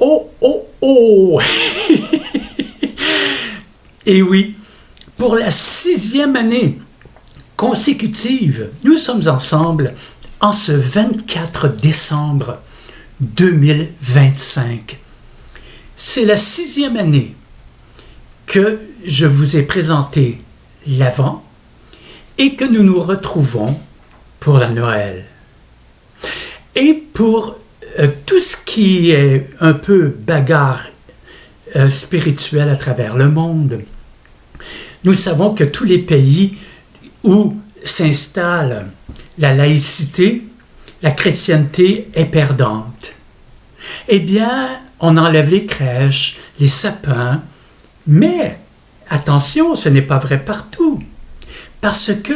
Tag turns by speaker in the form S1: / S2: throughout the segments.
S1: Oh, oh, oh! Et oui, pour la 6e année consécutive, nous sommes ensemble en ce 24 décembre 2025. C'est la 6e année que je vous ai présenté l'Avent et que nous nous retrouvons pour la Noël. Et pour tout ce qui est un peu bagarre spirituelle à travers le monde, nous savons que tous les pays où s'installe la laïcité, la chrétienté est perdante. Eh bien, on enlève les crèches, les sapins, mais attention, ce n'est pas vrai partout, parce que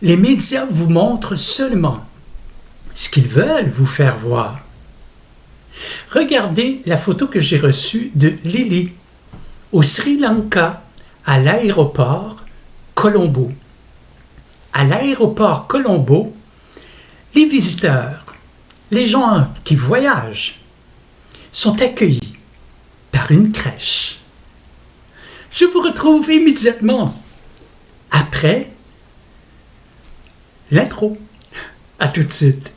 S1: les médias vous montrent seulement ce qu'ils veulent vous faire voir. Regardez la photo que j'ai reçue de Lily au Sri Lanka, à l'aéroport Colombo. À l'aéroport Colombo, les visiteurs, les gens qui voyagent, sont accueillis par une crèche. Je vous retrouve immédiatement après l'intro. À tout de suite.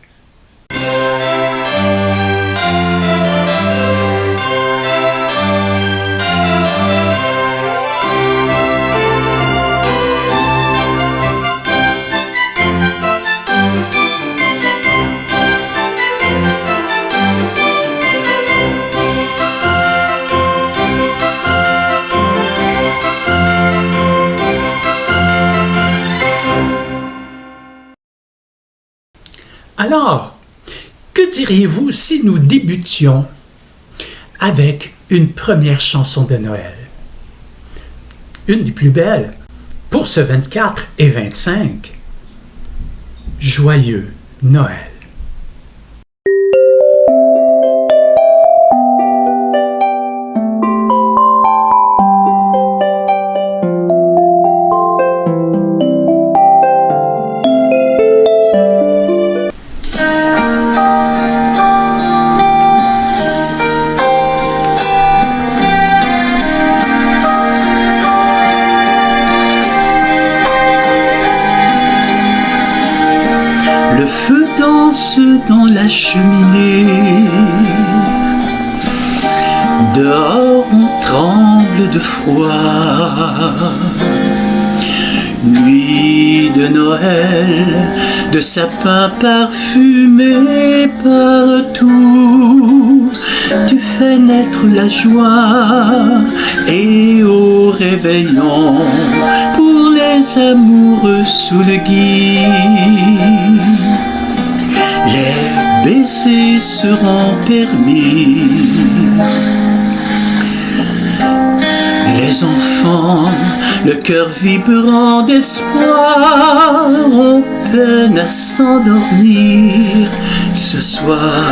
S1: Alors, que diriez-vous si nous débutions avec une première chanson de Noël? Une des plus belles pour ce 24 et 25. Joyeux Noël. Le feu danse dans la cheminée. Dehors on tremble de froid. Nuit de Noël, de sapins parfumés partout. Tu fais naître la joie et au réveillon pour les amoureux sous le gui. Les baisers seront permis. Les enfants, le cœur vibrant d'espoir, ont peine à s'endormir ce soir.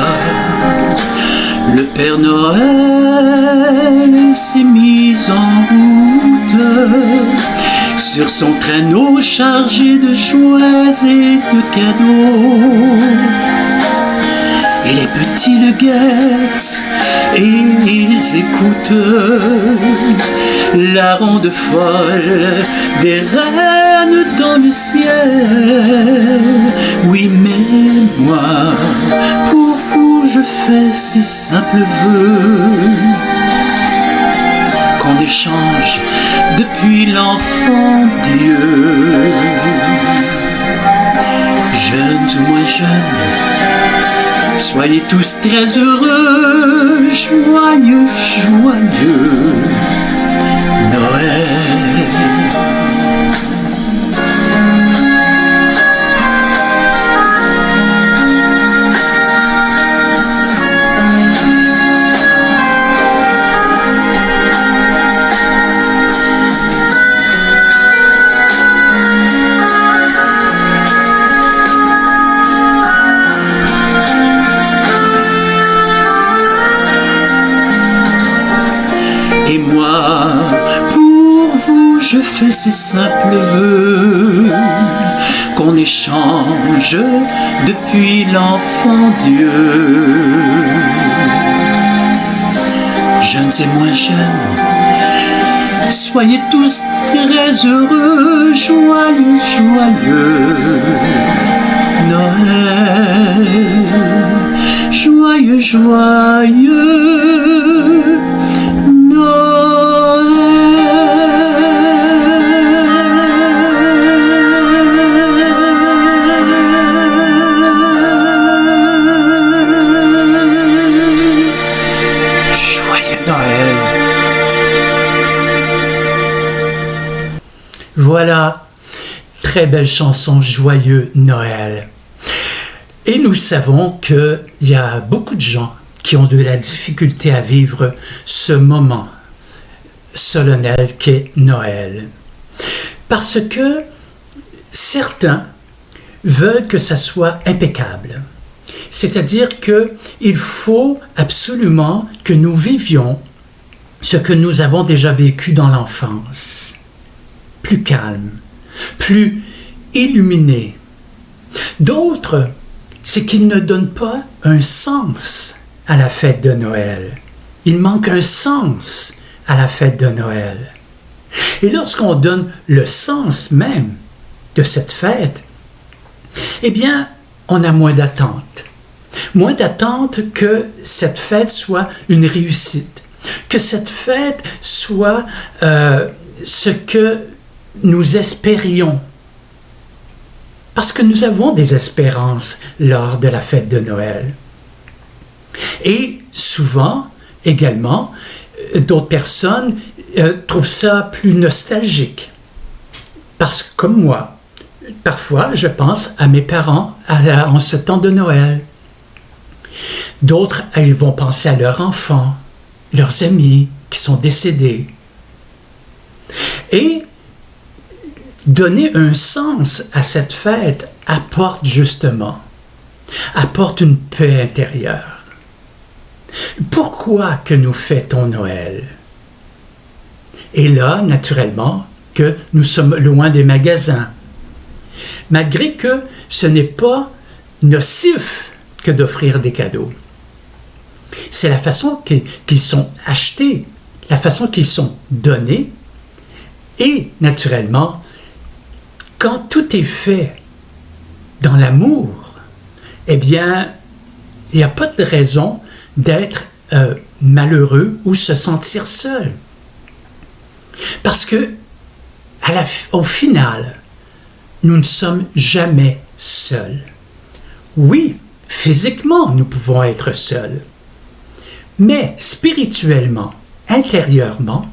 S1: Le Père Noël s'est mis en route sur son traîneau chargé de joies et de cadeaux. Et les petits le guettent et ils écoutent la ronde folle des reines dans le ciel. Oui, mais moi, pour vous, je fais ces simples vœux qu'on échange depuis l'enfant Dieu. Jeunes ou moins jeunes, soyez tous très heureux, joyeux, joyeux Noël. Et moi, pour vous, je fais ces simples vœux qu'on échange depuis l'enfant Dieu. jeunes et moins jeunes, soyez tous très heureux, joyeux, joyeux Noël, joyeux, joyeux Noël. Joyeux Noël. Voilà, très belle chanson, Joyeux Noël. Et nous savons qu'il y a beaucoup de gens qui ont de la difficulté à vivre ce moment solennel qu'est Noël. Parce que certains veulent que ça soit impeccable. C'est-à-dire qu'il faut absolument que nous vivions ce que nous avons déjà vécu dans l'enfance. Plus calme, plus illuminé. D'autres, c'est qu'ils ne donnent pas un sens à la fête de Noël. Il manque un sens à la fête de Noël. Et lorsqu'on donne le sens même de cette fête, eh bien, on a moins d'attente. Moins d'attente que cette fête soit une réussite, que cette fête soit ce que nous espérions. Parce que nous avons des espérances lors de la fête de Noël. Et souvent, également, d'autres personnes trouvent ça plus nostalgique. Parce que, comme moi, parfois, je pense à mes parents en ce temps de Noël. D'autres, ils vont penser à leurs enfants, leurs amis qui sont décédés. Et donner un sens à cette fête apporte une paix intérieure. Pourquoi que nous fêtons Noël? Et là, naturellement, que nous sommes loin des magasins. Malgré que ce n'est pas nocif que d'offrir des cadeaux. C'est la façon qu'ils sont achetés, la façon qu'ils sont donnés, et naturellement, quand tout est fait dans l'amour, eh bien, il n'y a pas de raison d'être malheureux ou se sentir seul. Parce que, au final, nous ne sommes jamais seuls. Oui, physiquement, nous pouvons être seuls. Mais spirituellement, intérieurement,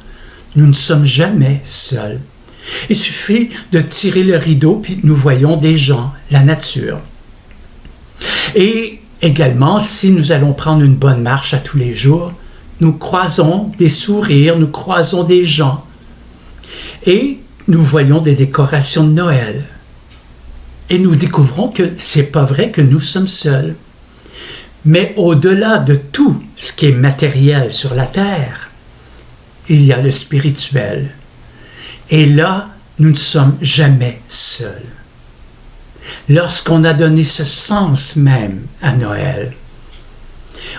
S1: nous ne sommes jamais seuls. Il suffit de tirer le rideau, puis nous voyons des gens, la nature. Et également, si nous allons prendre une bonne marche à tous les jours, nous croisons des sourires, nous croisons des gens. Et nous voyons des décorations de Noël. Et nous découvrons que c'est pas vrai que nous sommes seuls. Mais au-delà de tout ce qui est matériel sur la terre, il y a le spirituel. Et là, nous ne sommes jamais seuls. Lorsqu'on a donné ce sens même à Noël,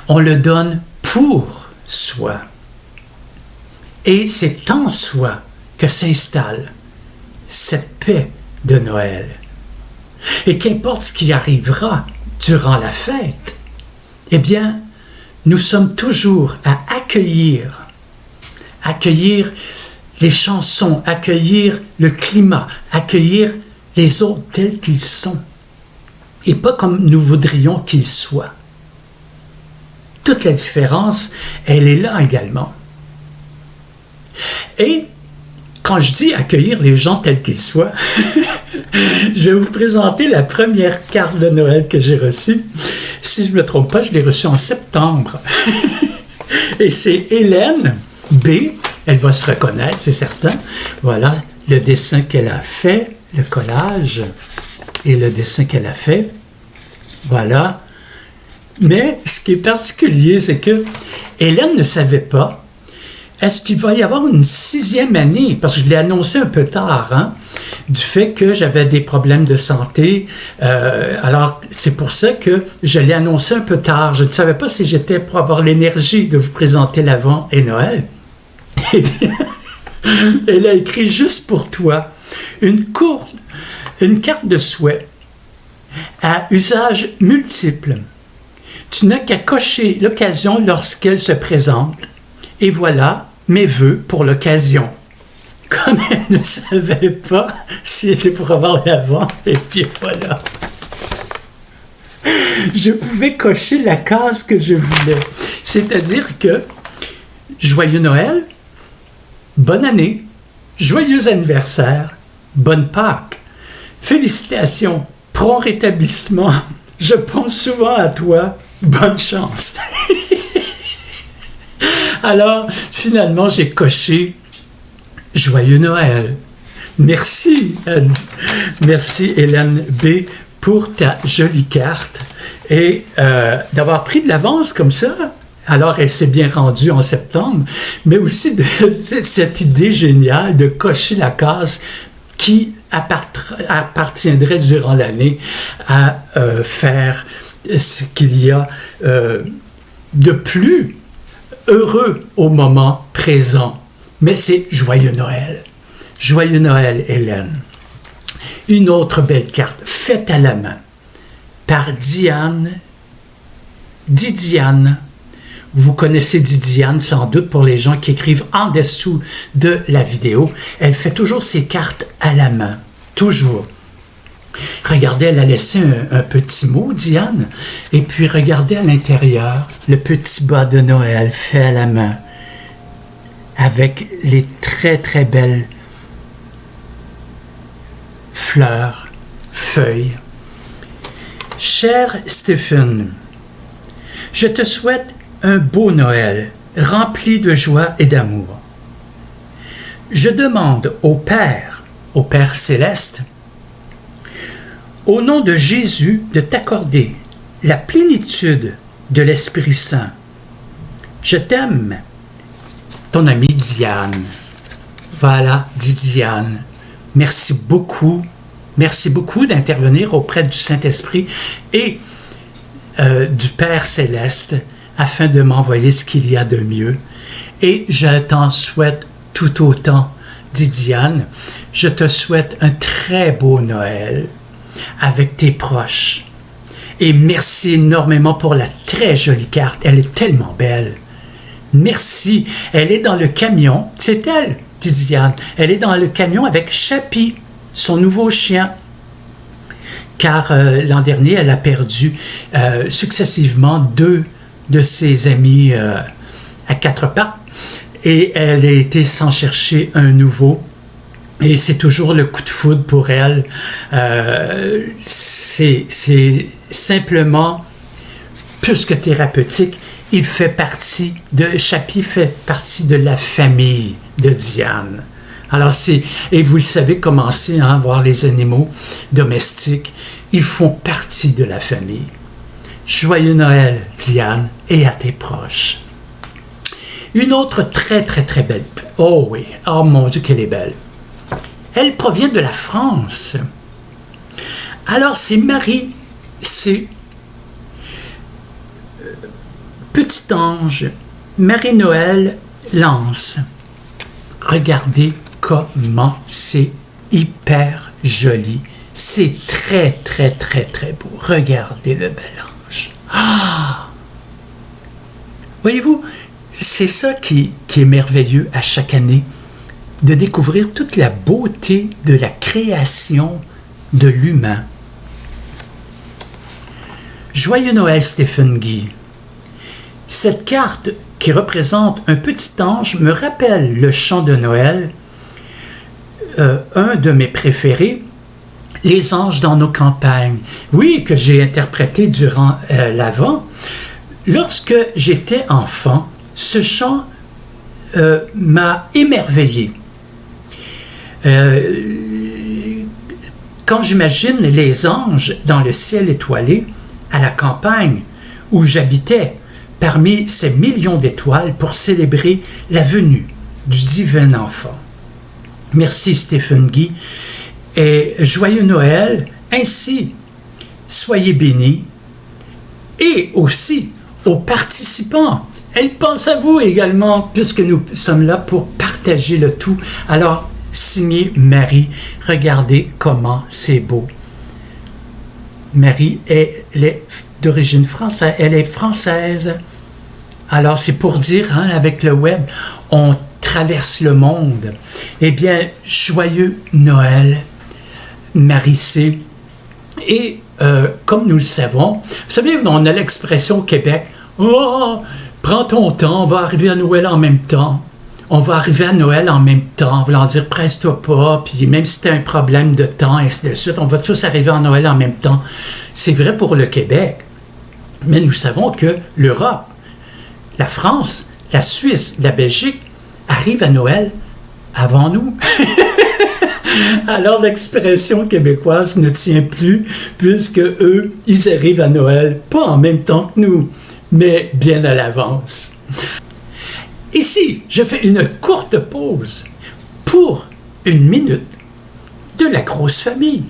S1: on le donne pour soi. Et c'est en soi que s'installe cette paix de Noël. Et qu'importe ce qui arrivera durant la fête, eh bien, nous sommes toujours à accueillir les chansons, accueillir le climat, accueillir les autres tels qu'ils sont, et pas comme nous voudrions qu'ils soient. Toute la différence, elle est là également. Et quand je dis accueillir les gens tels qu'ils soient, je vais vous présenter la première carte de Noël que j'ai reçue. Si je ne me trompe pas, je l'ai reçue en septembre. Et c'est Hélène B. Elle va se reconnaître, c'est certain. Voilà le dessin qu'elle a fait, le collage et le dessin qu'elle a fait. Voilà. Mais ce qui est particulier, c'est que Hélène ne savait pas est-ce qu'il va y avoir une 6e année? Parce que je l'ai annoncé un peu tard, hein, du fait que j'avais des problèmes de santé. Alors, c'est pour ça que je l'ai annoncé un peu tard. Je ne savais pas si j'étais pour avoir l'énergie de vous présenter l'Avent et Noël. Eh bien, elle a écrit juste pour toi une carte de souhait à usage multiple. Tu n'as qu'à cocher l'occasion lorsqu'elle se présente. Et voilà mes vœux pour l'occasion. Comme elle ne savait pas si était pour avoir l'Avent, et puis voilà. Je pouvais cocher la case que je voulais. C'est-à-dire que joyeux Noël, bonne année, joyeux anniversaire, bonne Pâques, félicitations, prompt rétablissement, je pense souvent à toi, bonne chance. Alors, finalement, j'ai coché joyeux Noël. Merci, merci Hélène B. pour ta jolie carte et d'avoir pris de l'avance comme ça. Alors, elle s'est bien rendue en septembre, mais aussi de cette idée géniale de cocher la case qui appartiendrait durant l'année à faire ce qu'il y a de plus heureux au moment présent. Mais c'est joyeux Noël. Joyeux Noël, Hélène. Une autre belle carte, faite à la main, par Didiane. Vous connaissez Didiane sans doute pour les gens qui écrivent en dessous de la vidéo. Elle fait toujours ses cartes à la main. Toujours. Regardez, elle a laissé un petit mot, Diane. Et puis regardez à l'intérieur, le petit bas de Noël fait à la main. Avec les très très belles fleurs, feuilles. Cher Stephen, je te souhaite un beau Noël, rempli de joie et d'amour. Je demande au Père céleste, au nom de Jésus, de t'accorder la plénitude de l'Esprit Saint. Je t'aime, ton amie Diane. Voilà, dit Diane. Merci beaucoup d'intervenir auprès du Saint-Esprit et du Père céleste afin de m'envoyer ce qu'il y a de mieux. Et je t'en souhaite tout autant, dit Diane. Je te souhaite un très beau Noël avec tes proches. Et merci énormément pour la très jolie carte. Elle est tellement belle. Merci. Elle est dans le camion. C'est elle, dit Diane. Elle est dans le camion avec Chappie, son nouveau chien. Car l'an dernier, elle a perdu successivement 2 de ses amis à 4 pattes. Et elle a été s'en chercher un nouveau. Et c'est toujours le coup de foudre pour elle. C'est simplement plus que thérapeutique. Chappie fait partie de la famille de Diane. Alors et vous le savez, commencez à voir les animaux domestiques. Ils font partie de la famille. Joyeux Noël, Diane, et à tes proches. Une autre très, très, très belle. Oh oui, oh mon Dieu, qu'elle est belle. Elle provient de la France. Alors, c'est Marie, c'est Petit Ange, Marie-Noël Lance. Regardez comment c'est hyper joli. C'est très, très, très, très beau. Regardez le bel ange. Ah! Voyez-vous, c'est ça qui est merveilleux à chaque année, de découvrir toute la beauté de la création de l'humain. Joyeux Noël, Stephen Guy. Cette carte qui représente un petit ange me rappelle le chant de Noël, un de mes préférés, Les anges dans nos campagnes. Oui, que j'ai interprété durant l'Avent. Lorsque j'étais enfant, ce chant m'a émerveillé. Quand j'imagine les anges dans le ciel étoilé, à la campagne où j'habitais, parmi ces millions d'étoiles pour célébrer la venue du divin enfant. Merci Stephen Guy et joyeux Noël. Ainsi, soyez bénis. Et aussi aux participants. Elle pense à vous également, puisque nous sommes là pour partager le tout. Alors, signé Marie, regardez comment c'est beau. Marie, elle est d'origine française, elle est française. Alors, c'est pour dire, avec le web, on traverse le monde. Eh bien, joyeux Noël, Marie C. Et comme nous le savons, vous savez, on a l'expression au Québec, « Oh, prends ton temps, on va arriver à Noël en même temps. » On va arriver à Noël en même temps, voulant dire « presse-toi pas », puis même si tu as un problème de temps, et ainsi de suite, on va tous arriver à Noël en même temps. C'est vrai pour le Québec, mais nous savons que l'Europe, la France, la Suisse, la Belgique arrivent à Noël avant nous. Alors l'expression québécoise ne tient plus, puisque eux, ils arrivent à Noël, pas en même temps que nous, mais bien à l'avance. Ici, je fais une courte pause pour 1 minute de la grosse famille.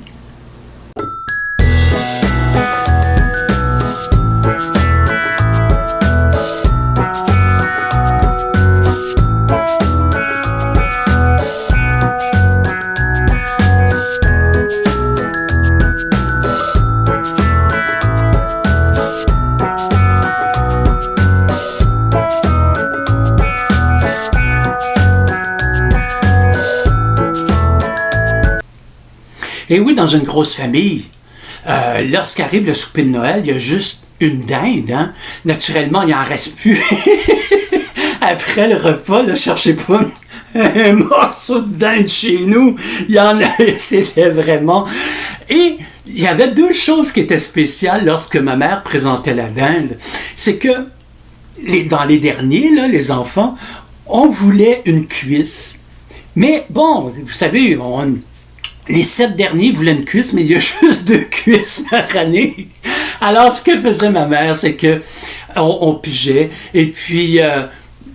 S1: Et oui, dans une grosse famille, lorsqu'arrive le souper de Noël, il y a juste une dinde. Hein? Naturellement, il n'en reste plus. Après le repas, ne cherchez pas un morceau de dinde chez nous. Il y en avait, c'était vraiment... Et il y avait 2 choses qui étaient spéciales lorsque ma mère présentait la dinde. C'est que dans les derniers, là, les enfants, on voulait une cuisse. Mais bon, vous savez, les 7 derniers voulaient une cuisse, mais il y a juste 2 cuisses par année. Alors, ce que faisait ma mère, c'est que on pigeait, et puis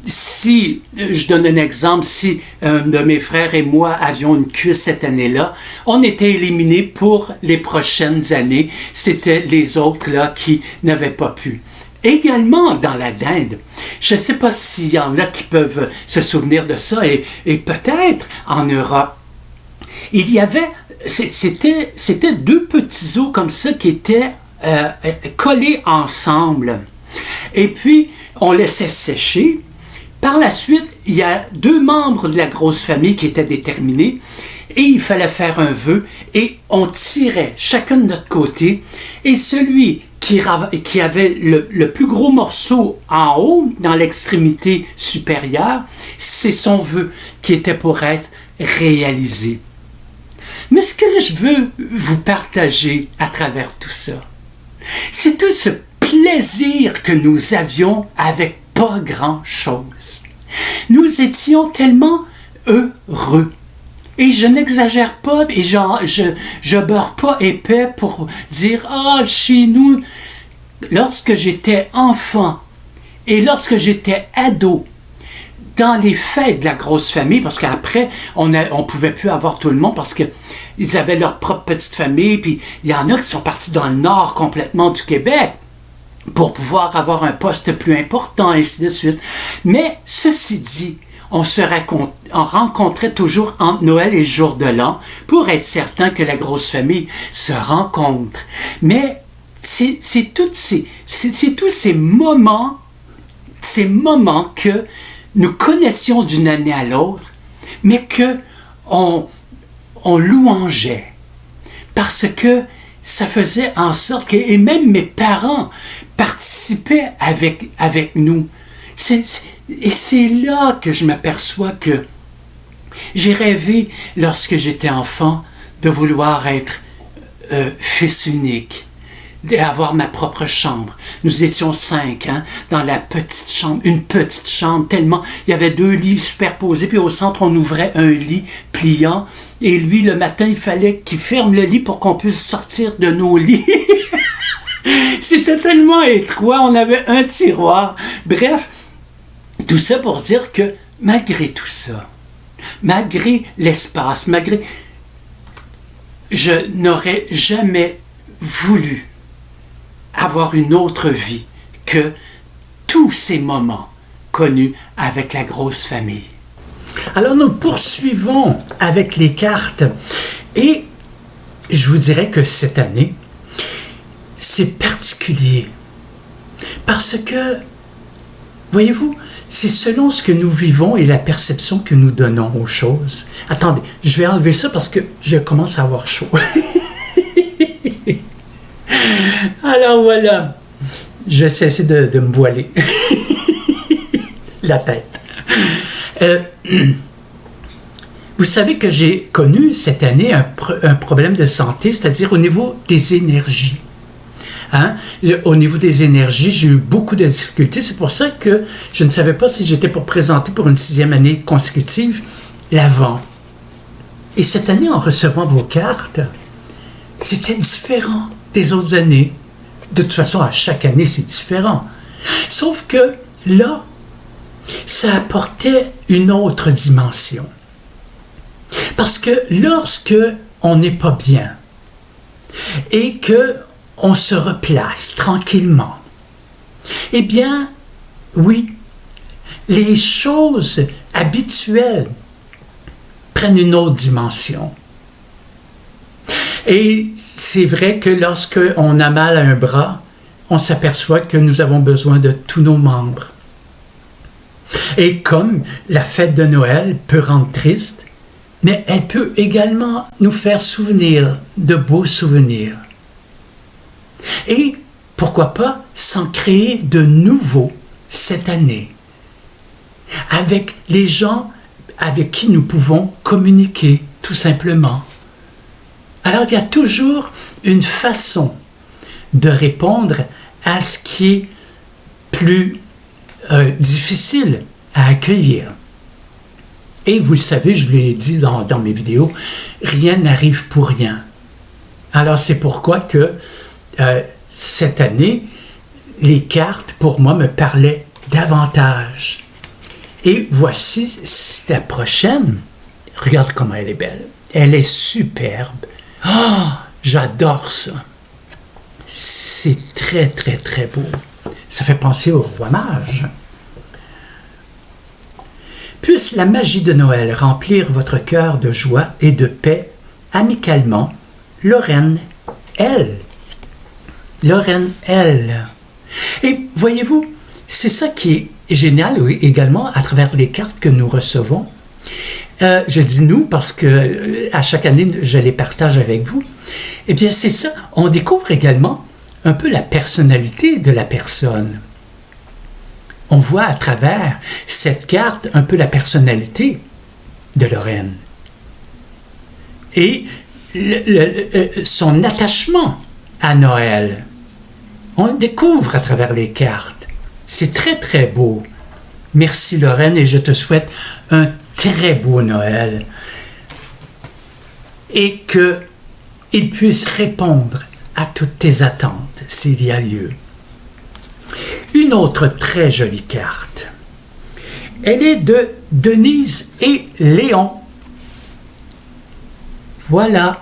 S1: si, je donne un exemple, si un de mes frères et moi avions une cuisse cette année-là, on était éliminés pour les prochaines années. C'était les autres là qui n'avaient pas pu. Également dans la dinde, je ne sais pas s'il y en a qui peuvent se souvenir de ça, et peut-être en Europe, il y avait, c'était 2 petits os comme ça qui étaient collés ensemble. Et puis, on laissait sécher. Par la suite, il y a 2 membres de la grosse famille qui étaient déterminés et il fallait faire un vœu et on tirait chacun de notre côté et celui qui avait le plus gros morceau en haut, dans l'extrémité supérieure, c'est son vœu qui était pour être réalisé. Mais ce que je veux vous partager à travers tout ça, c'est tout ce plaisir que nous avions avec pas grand-chose. Nous étions tellement heureux. Et je n'exagère pas, et je beurre pas épais pour dire « Ah, chez nous, lorsque j'étais enfant et lorsque j'étais ado, dans les fêtes de la grosse famille, parce qu'après, on pouvait plus avoir tout le monde parce qu'ils avaient leur propre petite famille, puis il y en a qui sont partis dans le nord complètement du Québec pour pouvoir avoir un poste plus important, et ainsi de suite. Mais ceci dit, on rencontrait toujours entre Noël et le jour de l'an pour être certain que la grosse famille se rencontre. Mais c'est tous ces moments que nous connaissions d'une année à l'autre, mais que on louangeait. Parce que ça faisait en sorte que, et même mes parents participaient avec nous. Et c'est là que je m'aperçois que j'ai rêvé, lorsque j'étais enfant, de vouloir être fils unique, d'avoir ma propre chambre. Nous étions 5, dans la petite chambre, une petite chambre, tellement il y avait 2 lits superposés, puis au centre, on ouvrait un lit pliant, et lui, le matin, il fallait qu'il ferme le lit pour qu'on puisse sortir de nos lits. C'était tellement étroit, on avait un tiroir. Bref, tout ça pour dire que malgré tout ça, malgré l'espace, je n'aurais jamais voulu avoir une autre vie que tous ces moments connus avec la grosse famille. Alors nous poursuivons avec les cartes et je vous dirais que cette année, c'est particulier parce que, voyez-vous, c'est selon ce que nous vivons et la perception que nous donnons aux choses. Attendez, je vais enlever ça parce que je commence à avoir chaud. Alors voilà, je vais cesser de me voiler la tête. Vous savez que j'ai connu cette année un problème de santé, c'est-à-dire au niveau des énergies. Au niveau des énergies, j'ai eu beaucoup de difficultés. C'est pour ça que je ne savais pas si j'étais pour présenter pour une 6e année consécutive l'Avent. Et cette année, en recevant vos cartes, c'était différent des autres années. De toute façon, à chaque année, c'est différent. Sauf que là, ça apportait une autre dimension. Parce que lorsque on n'est pas bien et que on se replace tranquillement, eh bien, oui, les choses habituelles prennent une autre dimension. Et c'est vrai que lorsqu'on a mal à un bras, on s'aperçoit que nous avons besoin de tous nos membres. Et comme la fête de Noël peut rendre triste, mais elle peut également nous faire souvenir de beaux souvenirs. Et pourquoi pas s'en créer de nouveaux cette année, avec les gens avec qui nous pouvons communiquer, tout simplement. Alors, il y a toujours une façon de répondre à ce qui est plus difficile à accueillir. Et vous le savez, je l'ai dit dans mes vidéos, rien n'arrive pour rien. Alors, c'est pourquoi que cette année, les cartes, pour moi, me parlaient davantage. Et voici la prochaine. Regarde comment elle est belle. Elle est superbe. Oh, j'adore ça. C'est très, très, très beau. Ça fait penser au roi mage. Puisse la magie de Noël remplir votre cœur de joie et de paix amicalement. Lorraine, elle. Lorraine, elle. Et voyez-vous, c'est ça qui est génial également à travers les cartes que nous recevons. Je dis nous parce que à chaque année, je les partage avec vous. Eh bien, c'est ça. On découvre également un peu la personnalité de la personne. On voit à travers cette carte un peu la personnalité de Lorraine. Et son attachement à Noël. On le découvre à travers les cartes. C'est très, très beau. Merci Lorraine et je te souhaite un très beau Noël. Et qu'il puisse répondre à toutes tes attentes s'il y a lieu. Une autre très jolie carte. Elle est de Denise et Léon. Voilà.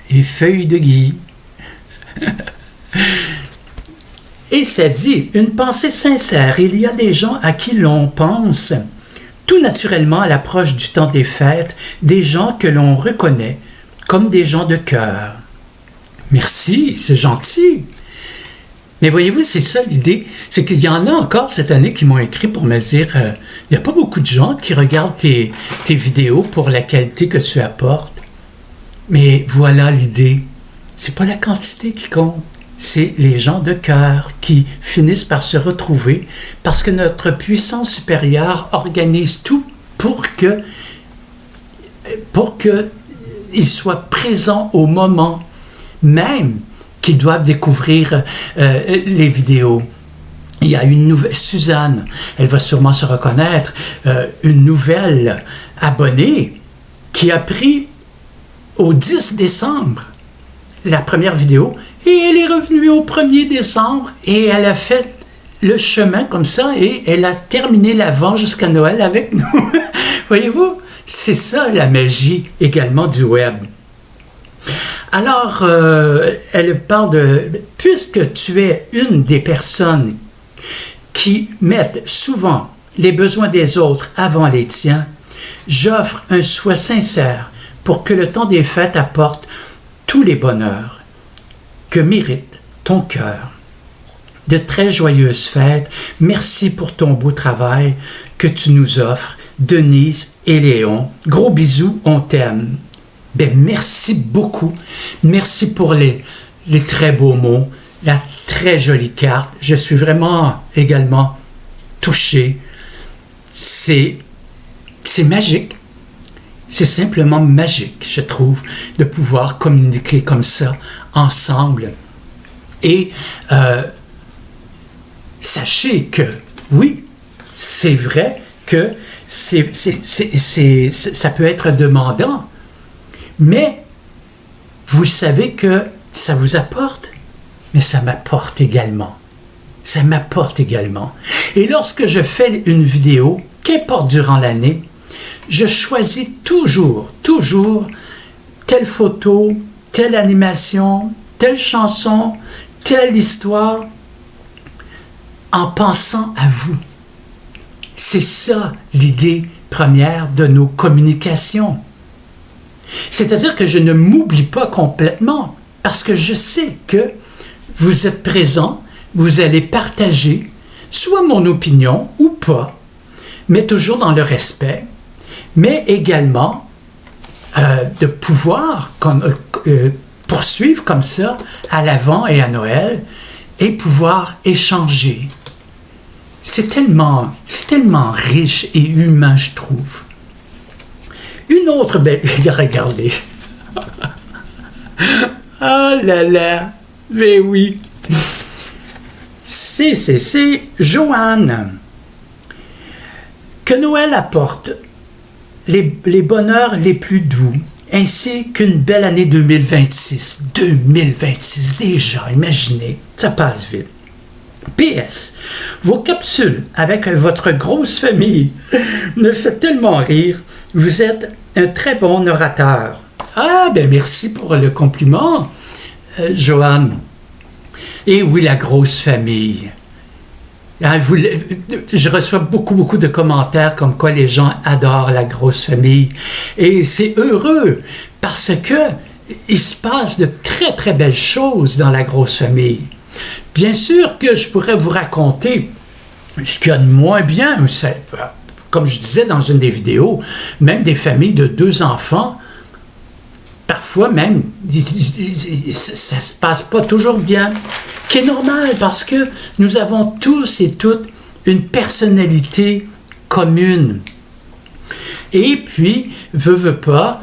S1: Les feuilles de gui. Et ça dit, une pensée sincère. Il y a des gens à qui l'on pense tout naturellement à l'approche du temps des fêtes, des gens que l'on reconnaît comme des gens de cœur. Merci, c'est gentil. Mais voyez-vous, c'est ça l'idée, c'est qu'il y en a encore cette année qui m'ont écrit pour me dire il n'y a pas beaucoup de gens qui regardent tes vidéos pour la qualité que tu apportes. Mais voilà l'idée, c'est pas la quantité qui compte, c'est les gens de cœur qui finissent par se retrouver parce que notre puissance supérieure organise tout pour qu'ils soient présents au moment même qu'ils doivent découvrir les vidéos. Il y a une nouvelle, Suzanne, elle va sûrement se reconnaître, une nouvelle abonnée qui a pris au 10 décembre la première vidéo et elle est revenue au 1er décembre et elle a fait le chemin comme ça et elle a terminé l'Avent jusqu'à Noël avec nous. Voyez-vous, c'est ça la magie également du web. Alors, elle parle puisque tu es une des personnes qui mettent souvent les besoins des autres avant les tiens, j'offre un souhait sincère pour que le temps des fêtes apporte tous les bonheurs que mérite ton cœur. De très joyeuses fêtes. Merci pour ton beau travail que tu nous offres, Denise et Léon. Gros bisous, on t'aime. Ben, merci beaucoup. Merci pour les très beaux mots, la très jolie carte. Je suis vraiment également touché. C'est magique. C'est simplement magique, je trouve, de pouvoir communiquer comme ça, ensemble. Et sachez que, oui, c'est vrai que ça peut être demandant, mais vous savez que ça vous apporte, mais ça m'apporte également. Ça m'apporte également. Et lorsque je fais une vidéo, qu'importe durant l'année, je choisis toujours telle photo, telle animation, telle chanson, telle histoire, en pensant à vous. C'est ça l'idée première de nos communications. C'est-à-dire que je ne m'oublie pas complètement, parce que je sais que vous êtes présent, vous allez partager soit mon opinion ou pas, mais toujours dans le respect, mais également de pouvoir poursuivre comme ça à l'Avent et à Noël et pouvoir échanger. C'est tellement riche et humain, je trouve. Une autre belle... Regardez. Oh là là. Mais oui. C'est Joanne. Que Noël apporte les bonheurs les plus doux, ainsi qu'une belle année 2026. 2026, déjà, imaginez, ça passe vite. PS, vos capsules avec votre grosse famille me fait tellement rire. Vous êtes un très bon orateur. Ah, ben merci pour le compliment, Joanne. Et oui, la grosse famille. Hein, je reçois beaucoup de commentaires comme quoi les gens adorent la grosse famille. Et c'est heureux parce que il se passe de très, très belles choses dans la grosse famille. Bien sûr que je pourrais vous raconter ce qu'il y a de moins bien. Comme je disais dans une des vidéos, même des familles de 2 enfants, parfois même, ça ne se passe pas toujours bien. Qui est normal parce que nous avons tous et toutes une personnalité commune. Et puis, veut pas,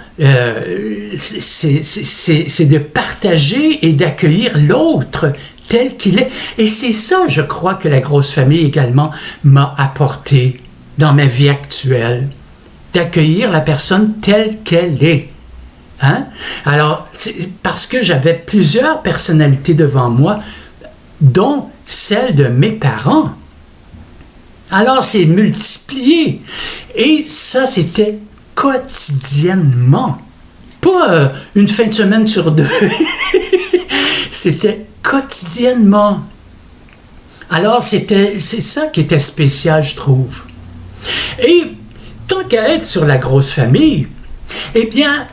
S1: c'est de partager et d'accueillir l'autre tel qu'il est. Et c'est ça, je crois, que la grosse famille également m'a apporté dans ma vie actuelle, d'accueillir la personne telle qu'elle est. Hein? Alors, parce que j'avais plusieurs personnalités devant moi, dont celle de mes parents. Alors, c'est multiplié. Et ça, c'était quotidiennement. Pas une fin de semaine sur 2. C'était quotidiennement. Alors, c'est ça qui était spécial, je trouve. Et tant qu'à être sur la grosse famille, eh bien,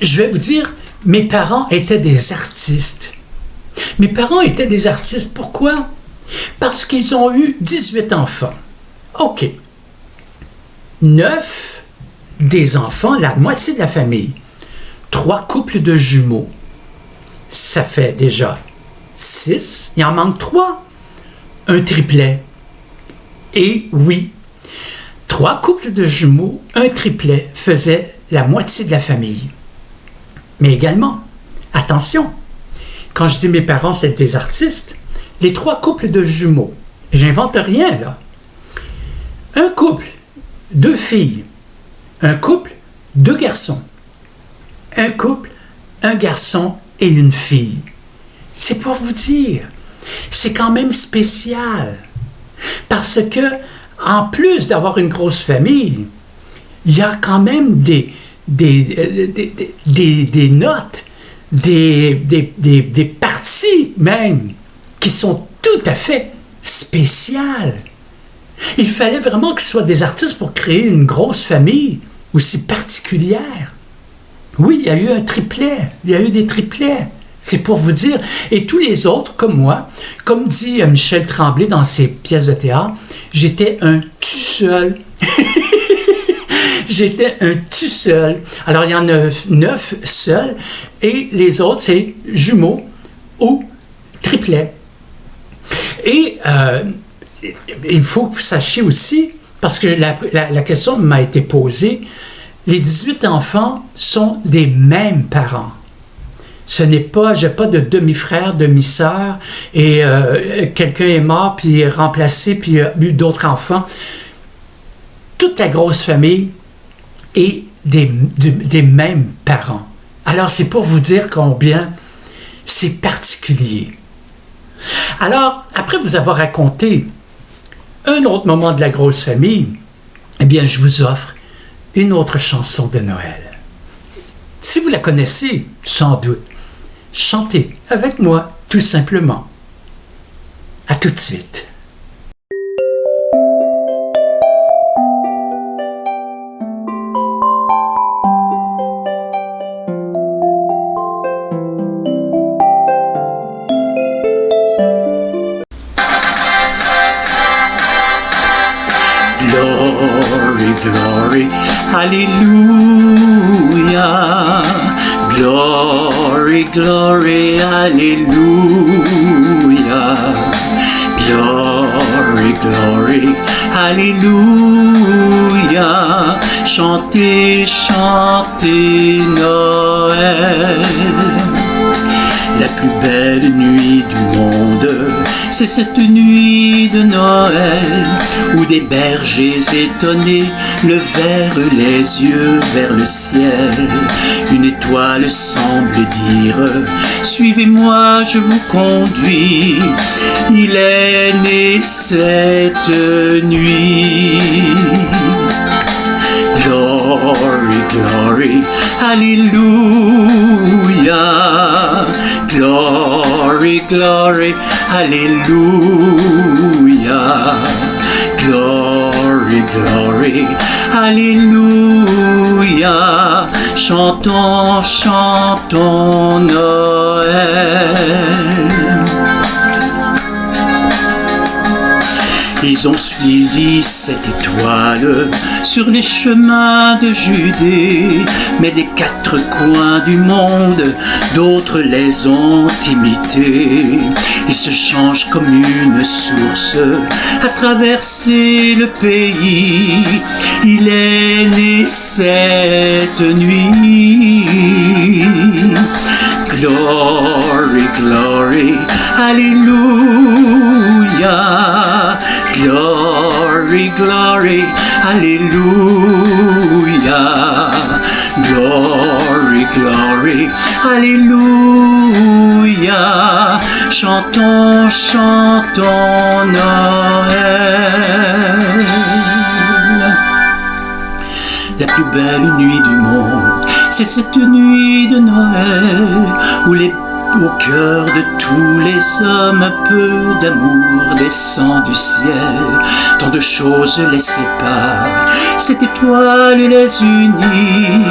S1: je vais vous dire, mes parents étaient des artistes. Mes parents étaient des artistes. Pourquoi? Parce qu'ils ont eu 18 enfants. OK. 9 des enfants, la moitié de la famille. 3 couples de jumeaux. Ça fait déjà 6. Il en manque 3. Un triplet. Et oui, 3 couples de jumeaux, un triplet faisait la moitié de la famille. Mais également, attention, quand je dis mes parents, c'est des artistes, les 3 couples de jumeaux, j'invente rien là. Un couple, 2 filles. Un couple, 2 garçons. Un couple, 1 garçon et une fille. C'est pour vous dire. c'est quand même spécial. Parce que, en plus d'avoir une grosse famille, il y a quand même des notes, des parties même, qui sont tout à fait spéciales. Il fallait vraiment que ce soit des artistes pour créer une grosse famille aussi particulière. Oui, il y a eu un triplet, il y a eu des triplets. C'est pour vous dire. Et tous les autres, comme moi, comme dit Michel Tremblay dans ses pièces de théâtre, j'étais un tu seul. J'étais un tu seul. Alors, il y en a 9 seuls, et les autres, c'est jumeaux ou triplets. Et il faut que vous sachiez aussi, parce que la question m'a été posée, les 18 enfants sont des mêmes parents. Ce n'est pas, j'ai pas de demi-frère, demi-sœur, et quelqu'un est mort, puis est remplacé, puis il y a eu d'autres enfants. Toute la grosse famille est des mêmes parents. Alors, c'est pour vous dire combien c'est particulier. Alors, après vous avoir raconté un autre moment de la grosse famille, eh bien, je vous offre une autre chanson de Noël. Si vous la connaissez, sans doute, chantez avec moi, tout simplement. À tout de suite.
S2: Glory, glory, hallelujah. Glory, glory, hallelujah. Glory, glory, hallelujah. Chantez, chantez Noël. La plus belle nuit du monde, c'est cette nuit de Noël, où des bergers étonnés levèrent les yeux vers le ciel. Une étoile semble dire, suivez-moi, je vous conduis. Il est né cette nuit. Glory, glory, hallelujah. Glory, glory, hallelujah. Glory, glory, hallelujah. Chantons, chantons Noël. Ils ont suivi cette étoile sur les chemins de Judée, mais des 4 coins du monde, d'autres les ont imités. Ils se changent comme une source à traverser le pays. Il est né cette nuit. Glory, glory, hallelujah. Glory, glory, hallelujah. Glory, glory, hallelujah. Chantons, chantons Noël. La plus belle nuit du monde, c'est cette nuit de Noël, où au cœur de tous les hommes, un peu d'amour descend du ciel. Tant de choses les séparent, cette étoile les unit.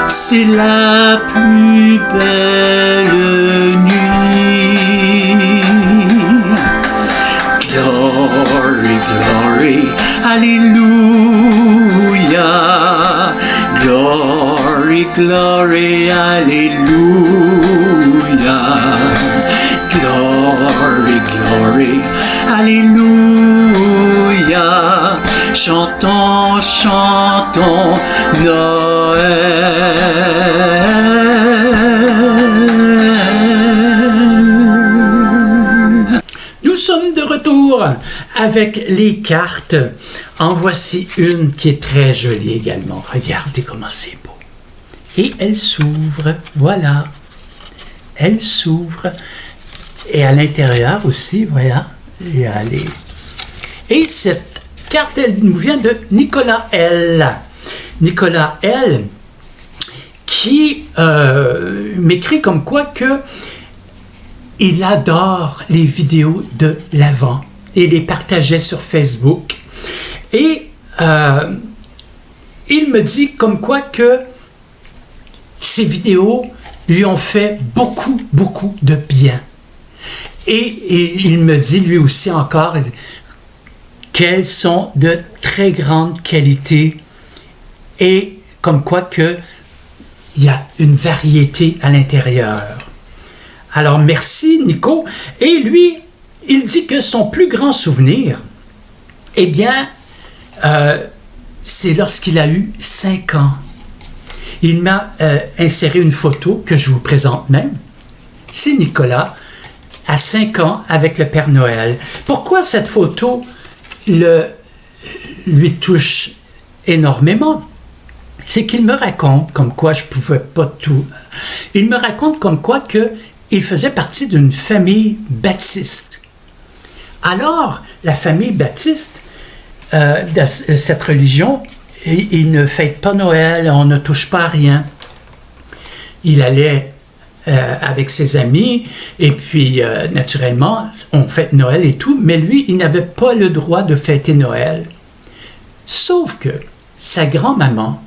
S2: C'est la plus belle nuit. Glory, glory, hallelujah. Glory, glory, hallelujah. Glory, glory, hallelujah. Chantons, chantons Noël.
S1: Nous sommes de retour avec les cartes. En voici une qui est très jolie également. Regardez comment c'est beau. Et elle s'ouvre, voilà. Elle s'ouvre. Et à l'intérieur aussi, voilà, il y a les... Et cette carte, elle nous vient de Nicolas L. Nicolas L. qui m'écrit comme quoi que il adore les vidéos de l'Avent et les partageait sur Facebook. Et il me dit comme quoi que ces vidéos lui ont fait beaucoup, beaucoup de bien. Et il me dit lui aussi encore qu'elles sont de très grande qualité et comme quoi que il y a une variété à l'intérieur. Alors merci Nico. Et lui, il dit que son plus grand souvenir, eh bien, c'est lorsqu'il a eu 5 ans. Il m'a inséré une photo que je vous présente même. C'est Nicolas, à 5 ans, avec le Père Noël. Pourquoi cette photo lui touche énormément? C'est qu'il me raconte comme quoi je ne pouvais pas tout. Il me raconte comme quoi qu'il faisait partie d'une famille baptiste. Alors, la famille baptiste, de cette religion, il ne fête pas Noël, on ne touche pas à rien. Il allait avec ses amis, et puis naturellement, on fête Noël et tout, mais lui, il n'avait pas le droit de fêter Noël. Sauf que sa grand-maman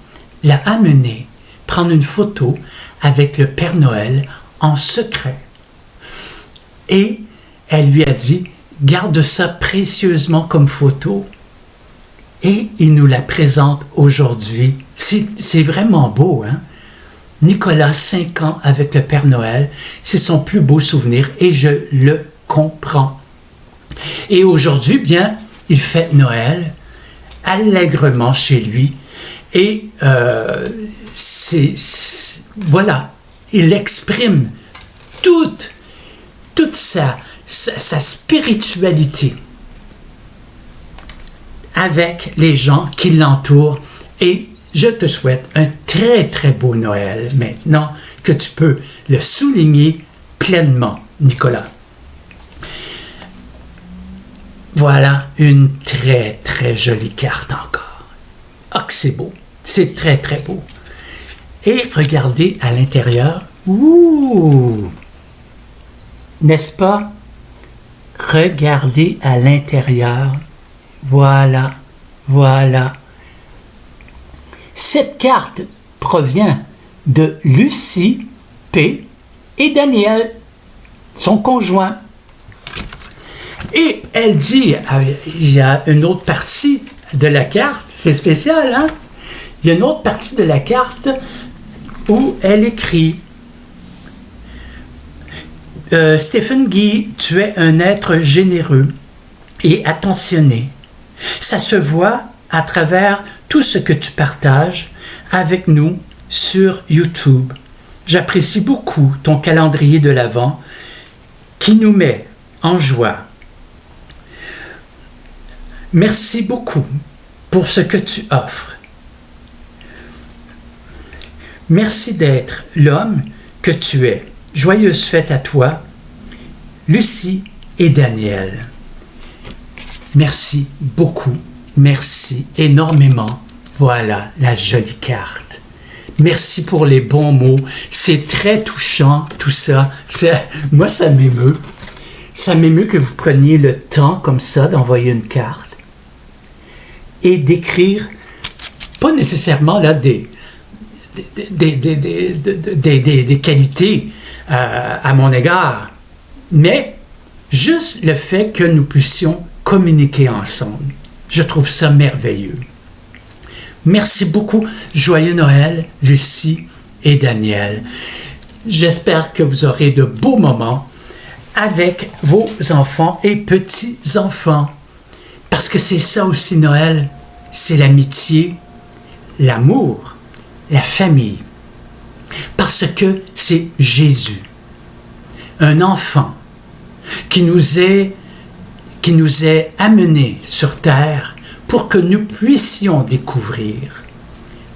S1: l'a amené prendre une photo avec le Père Noël en secret. Et elle lui a dit, garde ça précieusement comme photo. Et il nous la présente aujourd'hui. C'est vraiment beau, hein? Nicolas, 5 ans avec le Père Noël, c'est son plus beau souvenir et je le comprends. Et aujourd'hui, bien, il fête Noël allègrement chez lui. Et voilà, il exprime toute sa spiritualité avec les gens qui l'entourent. Et je te souhaite un très, très beau Noël maintenant que tu peux le souligner pleinement, Nicolas. Voilà une très, très jolie carte encore. Ah, que c'est beau. C'est très, très beau. Et regardez à l'intérieur. Ouh! N'est-ce pas? Regardez à l'intérieur. Voilà, voilà. Cette carte provient de Lucie P. et Daniel, son conjoint. Et elle dit, il y a une autre partie de la carte, c'est spécial, hein? Il y a une autre partie de la carte où elle écrit Stephen Guy, tu es un être généreux et attentionné. Ça se voit à travers tout ce que tu partages avec nous sur YouTube. J'apprécie beaucoup ton calendrier de l'Avent qui nous met en joie. Merci beaucoup pour ce que tu offres. Merci d'être l'homme que tu es. Joyeuse fête à toi, Lucie et Daniel. Merci beaucoup. Merci énormément. Voilà la jolie carte. Merci pour les bons mots. C'est très touchant, tout ça. Moi, ça m'émeut. Ça m'émeut que vous preniez le temps comme ça d'envoyer une carte et d'écrire, pas nécessairement là des qualités à mon égard, mais juste le fait que nous puissions communiquer ensemble. Je trouve ça merveilleux. Merci beaucoup. Joyeux Noël, Lucie et Daniel. J'espère que vous aurez de beaux moments avec vos enfants et petits-enfants. Parce que c'est ça aussi Noël, c'est l'amitié, l'amour, la famille. Parce que c'est Jésus, un enfant qui nous est amené sur terre pour que nous puissions découvrir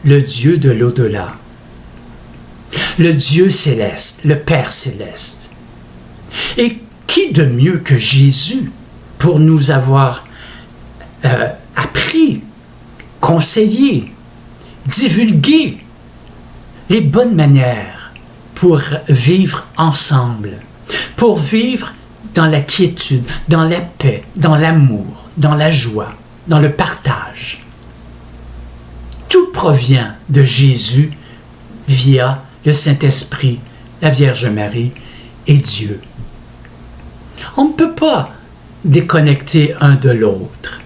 S1: le Dieu de l'au-delà, le Dieu céleste, le Père céleste. Et Qui de mieux que Jésus pour nous avoir appris, conseillé, divulgué les bonnes manières pour vivre ensemble, pour vivre dans la quiétude, dans la paix, dans l'amour, dans la joie, dans le partage. Tout provient de Jésus via le Saint-Esprit, la Vierge Marie et Dieu. On ne peut pas déconnecter un de l'autre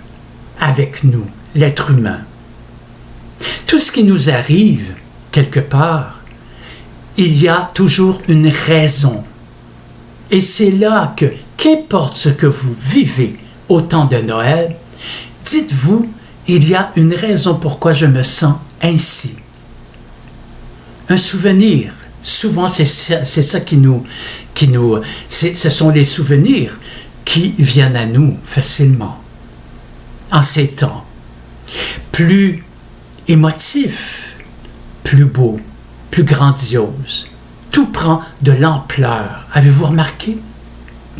S1: avec nous, l'être humain. Tout ce qui nous arrive, quelque part, il y a toujours une raison. Et c'est là que, qu'importe ce que vous vivez au temps de Noël, dites-vous, il y a une raison pourquoi je me sens ainsi. Un souvenir, souvent c'est ça ce sont les souvenirs qui viennent à nous facilement en ces temps. Plus émotifs, plus beaux, plus grandioses. Tout prend de l'ampleur. Avez-vous remarqué?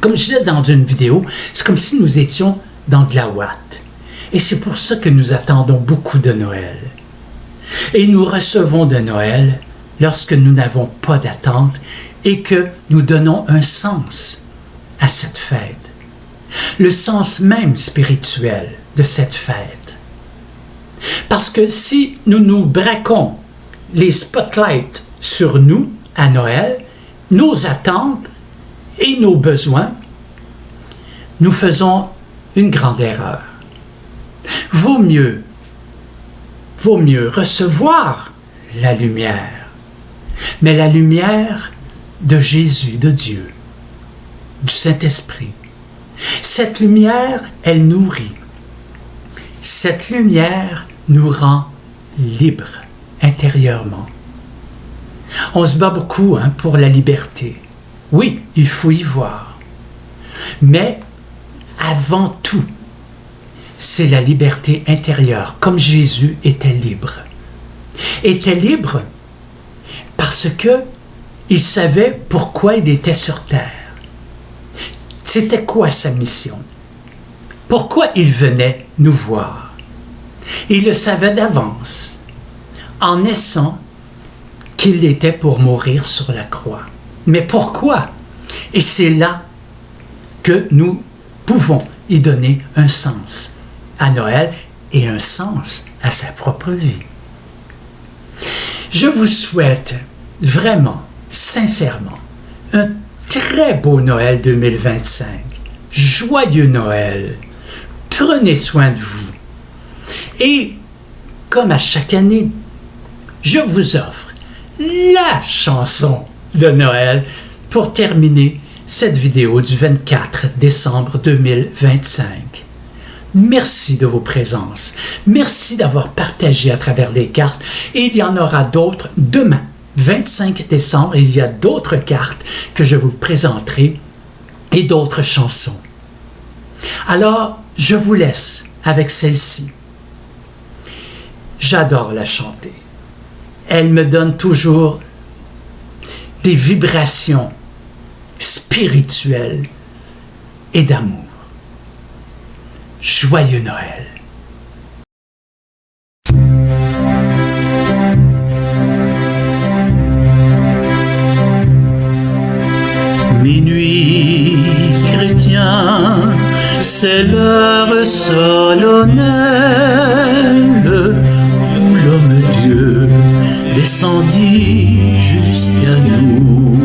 S1: Comme je disais dans une vidéo, c'est comme si nous étions dans de la ouate. Et c'est pour ça que nous attendons beaucoup de Noël. Et nous recevons de Noël lorsque nous n'avons pas d'attente et que nous donnons un sens à cette fête. Le sens même spirituel de cette fête. Parce que si nous nous braquons les spotlights sur nous à Noël, nos attentes et nos besoins, nous faisons une grande erreur. Vaut mieux recevoir la lumière, mais la lumière de Jésus, de Dieu, du Saint-Esprit. Cette lumière, elle nourrit. Cette lumière nous rend libres intérieurement. On se bat beaucoup pour la liberté. Oui, il faut y voir. Mais avant tout, c'est la liberté intérieure, comme Jésus était libre. Était libre parce que il savait pourquoi il était sur terre. C'était quoi sa mission? Pourquoi il venait nous voir? Il le savait d'avance, en naissant, qu'il était pour mourir sur la croix. Mais pourquoi? Et c'est là que nous pouvons y donner un sens à Noël et un sens à sa propre vie. Je vous souhaite vraiment, sincèrement, un très beau Noël 2025. Joyeux Noël. Prenez soin de vous. Et, comme à chaque année, je vous offre la chanson de Noël pour terminer cette vidéo du 24 décembre 2025. Merci de vos présences. Merci d'avoir partagé à travers des cartes. Et il y en aura d'autres demain, 25 décembre. Il y a d'autres cartes que je vous présenterai et d'autres chansons. Alors, je vous laisse avec celle-ci. J'adore la chanter. Elle me donne toujours des vibrations spirituelles et d'amour. Joyeux Noël!
S2: Minuit chrétien, c'est l'heure solennelle où l'homme-dieu descendit jusqu'à nous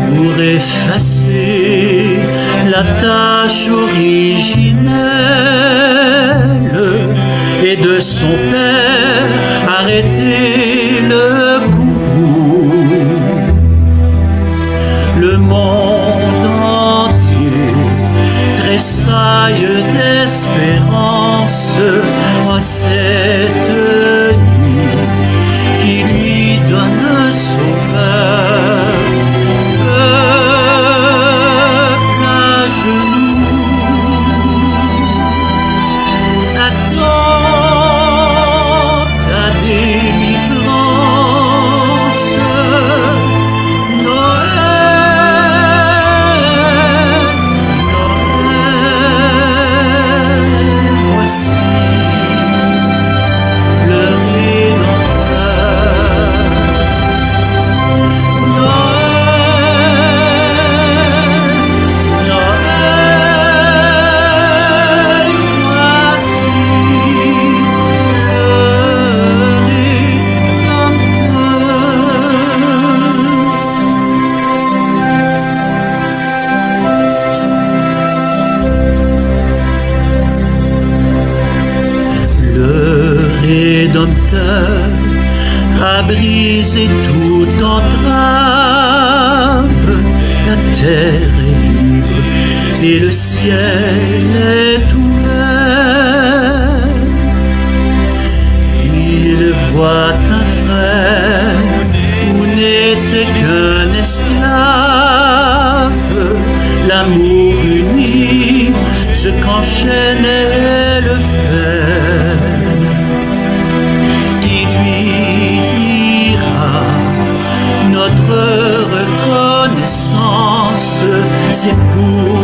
S2: pour effacer la tâche originelle et de son père arrêter le courroux. Le monde entier tressaille d'espérance à cette nuit qui lui donne un sauveur. Peuple à genoux, attends brisé toute entrave. La terre est libre et le ciel est ouvert. Il voit un frère où n'était qu'un esclave. L'amour uni, ce qu'enchaînait le fer, qui lui dira notre reconnaissance, c'est pour